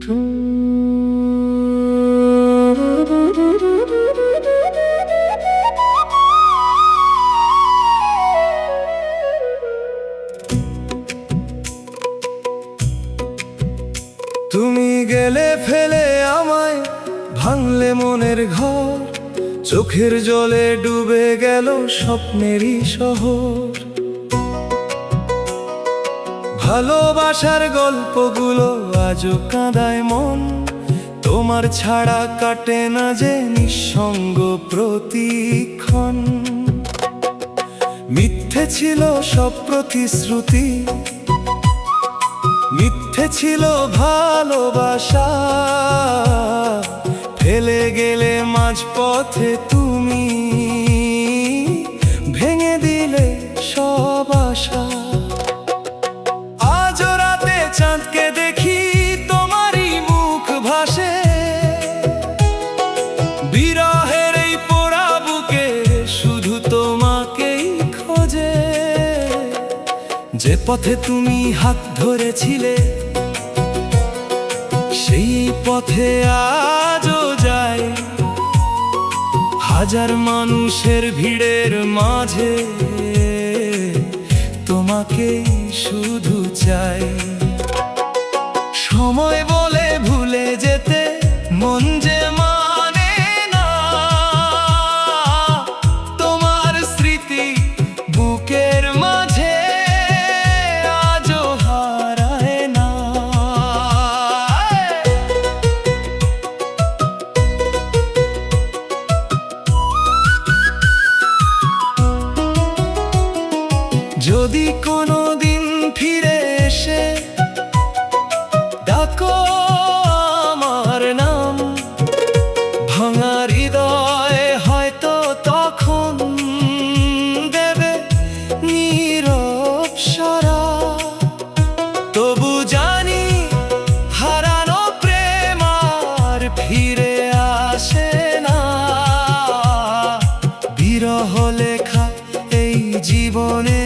তুমি গেলে ফেলে আমায়, ভাঙলে মনের ঘর, চোখের জলে ডুবে গেল স্বপ্নেরই শহর। ভালোবাসার গল্পগুলো আজও কাঁদায় মন, তোমার ছাড়া কাটে না যে নিঃসঙ্গ প্রতিক্ষণ। মিথ্যে ছিল সব প্রতিশ্রুতি, মিথ্যে ছিল ভালোবাসা, ফেলে গেলে মাঝপথে তুমি, ভেঙে দিলে সব আশা। আজ রাতে চাঁদকে দেখি, তোমারই মুখ ভাসে, বিরহের এই পোড়া বুকে শুধু তোমাকেই খোঁজে। যে পথে তুমি হাত ধরেছিলে, সেই পথে আজও যাই, হাজার মানুষের ভিড়ের মাঝে তোমাকে শুধু চাই। সময় বলে ভুলে যেতে মন যে মানে না, তোমার স্মৃতি বুকের মাঝে আজও হারায় না। যদি কোনোদিন ফিরে এসে ডাকো আমার নাম, ভাঙা হৃদয় হয়তো তখন দেবে নীরব সাড়া। তবু জানি হারানো প্রেম আর ফিরে আসে না, বিরহ লেখা এই জীবনে